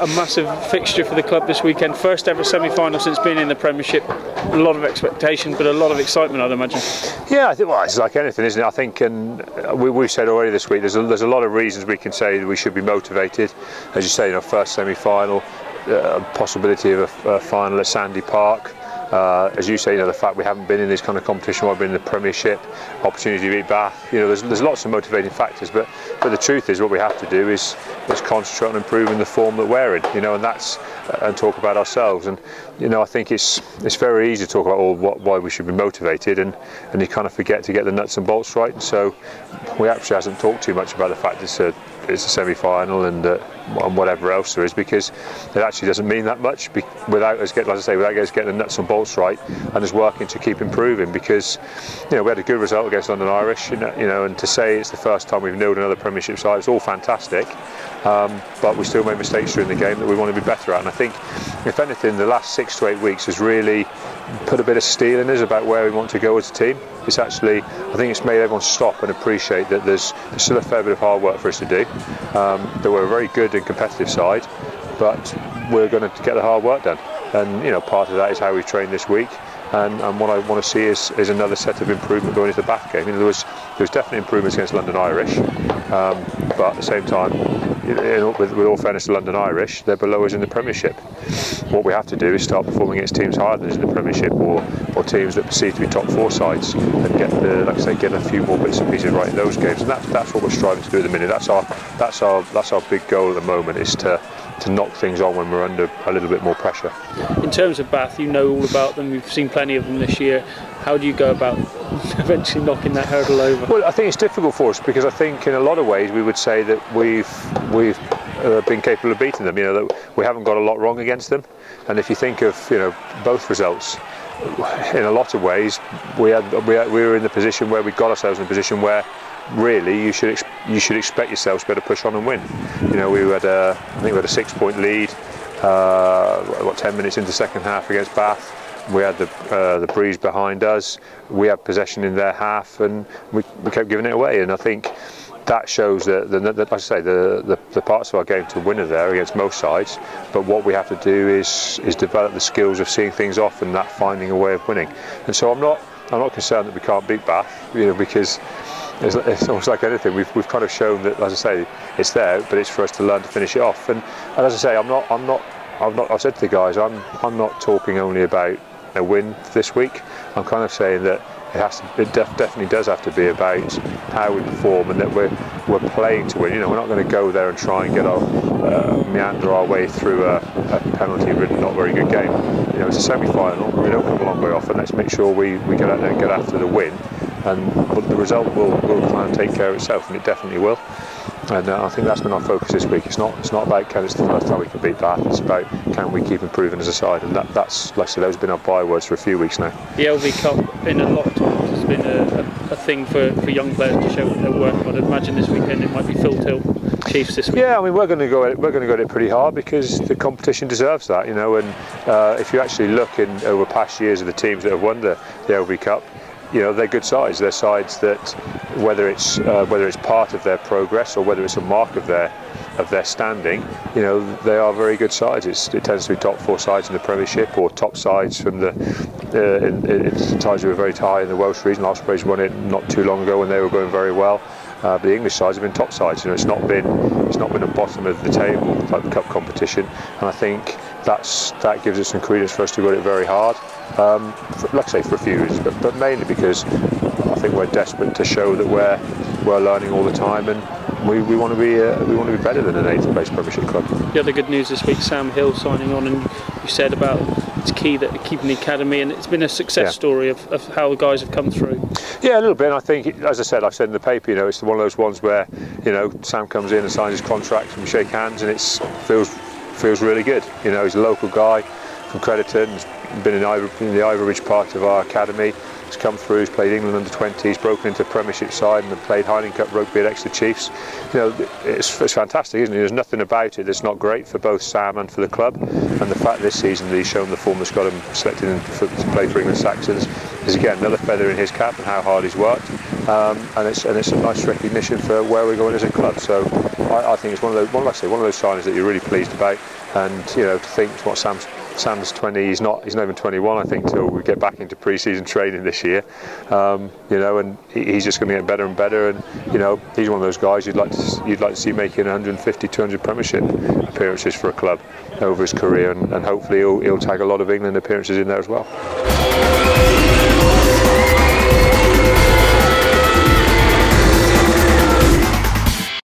a massive fixture for the club this weekend. First ever semi-final since being in the Premiership. A lot of expectation, but a lot of excitement, I'd imagine. Yeah, I think, well, it's like anything, isn't it? I think, and we've said already this week, there's a lot of reasons we can say that we should be motivated. As you say, you know, first semi-final, possibility of a final at Sandy Park. As you say, you know, the fact we haven't been in this kind of competition while we've been in the Premiership, opportunity to beat Bath, you know, there's lots of motivating factors, but the truth is what we have to do is concentrate on improving the form that we're in, you know, and talk about ourselves. And you know, I think it's very easy to talk about why we should be motivated, and you kind of forget to get the nuts and bolts right. And so we actually hasn't talked too much about the fact it's a semi-final and whatever else there is, because it actually doesn't mean that much without us getting, as I say, without us getting the nuts and bolts right and us working to keep improving. Because you know, we had a good result against London Irish, you know, and to say it's the first time we've nilled another Premiership side, it's all fantastic. But we still made mistakes during the game that we want to be better at. And I think, if anything, the last 6 to 8 weeks has really put a bit of steel in us about where we want to go as a team. It's actually, I think it's made everyone stop and appreciate that there's still a fair bit of hard work for us to do. That we're a very good and competitive side, but we're going to get the hard work done. And you know, part of that is how we trained this week. And what I want to see is another set of improvement going into the Bath game. You know, there was definitely improvements against London Irish, but at the same time, with all fairness to London Irish, they're below us in the Premiership. What we have to do is start performing against teams higher than us in the Premiership, or teams that perceive to be top 4 sides, and get a few more bits and pieces right in those games. And that's what we're striving to do at the minute. That's our big goal at the moment, is to knock things on when we're under a little bit more pressure. In terms of Bath, you know all about them, you've seen plenty of them this year. How do you go about eventually knocking that hurdle over? Well, I think it's difficult for us, because I think in a lot of ways we would say that we've been capable of beating them. You know, that we haven't got a lot wrong against them. And if you think of, you know, both results, in a lot of ways we were in the position where we got ourselves in a position where really you should expect yourselves to be able to push on and win. You know, I think we had a 6-point lead 10 minutes into the second half against Bath. We had the breeze behind us, we had possession in their half, and we kept giving it away. And I think that shows that, like I say, the parts of our game to win are there against most sides, but what we have to do is develop the skills of seeing things off and that finding a way of winning. And so I'm not concerned that we can't beat Bath, you know, because it's almost like anything. We've kind of shown that, as I say, it's there, but it's for us to learn to finish it off. And as I say, I've said to the guys, I'm not talking only about a win this week. I'm kind of saying that it definitely does have to be about how we perform, and that we're playing to win. You know, we're not going to go there and try and get meander our way through a penalty-ridden, not very good game. You know, it's a semi-final. We don't come a long way off, and let's make sure we get out there and get after the win. And the result will try and take care of itself, and it definitely will. And I think that's been our focus this week. It's not about can it's the first time we can beat Bath. It's about can we keep improving as a side, and that's, like I said, those have been our bywords for a few weeks now. The LV Cup in a lot of times has been a thing for young players to show what they're working on. I'd imagine this weekend it might be Phil Till Chiefs this week. Yeah, I mean we're going to go at it pretty hard, because the competition deserves that, you know. And if you actually look over past years of the teams that have won the LV Cup, you know, they're good sides. They're sides that, whether it's part of their progress or whether it's a mark of their standing, you know, they are very good sides. It tends to be top 4 sides in the Premiership, or top sides from the sides who were very high in the Welsh region. Ospreys won it not too long ago when they were going very well. But the English sides have been top sides. You know, it's not been a bottom of the table type of cup competition, and I think that gives us some credence for us to go at it very hard. Like I say, for a few reasons, but mainly because I think we're desperate to show that we're learning all the time, and we want to be better than an 8th place Premiership club. The other good news this week, Sam Hill signing on, and you said about it's key that keeping the academy, and it's been a success story of how the guys have come through. Yeah, a little bit. And I think, as I said, I've said in the paper, you know, it's one of those ones where, you know, Sam comes in and signs his contract, and we shake hands, and it feels really good. You know, he's a local guy from Crediton, he's been in the Ivory part of our academy. He's come through, he's played England under-20s, broken into the Premiership side, and played Heineken Cup rugby at Exeter Chiefs. You know, it's fantastic, isn't it? There's nothing about it that's not great for both Sam and for the club. And the fact this season that he's shown the form that's got him selected to play for England Saxons is again another feather in his cap and how hard he's worked, and it's a nice recognition for where we're going as a club. So I think it's one of those signings that you're really pleased about. And you know, to think what Sam's 20, he's not even 21, I think, till we get back into pre-season training this year. You know, and he's just going to get better and better. And you know, he's one of those guys you'd like to see making 150, 200 Premiership appearances for a club over his career, and hopefully he'll tag a lot of England appearances in there as well.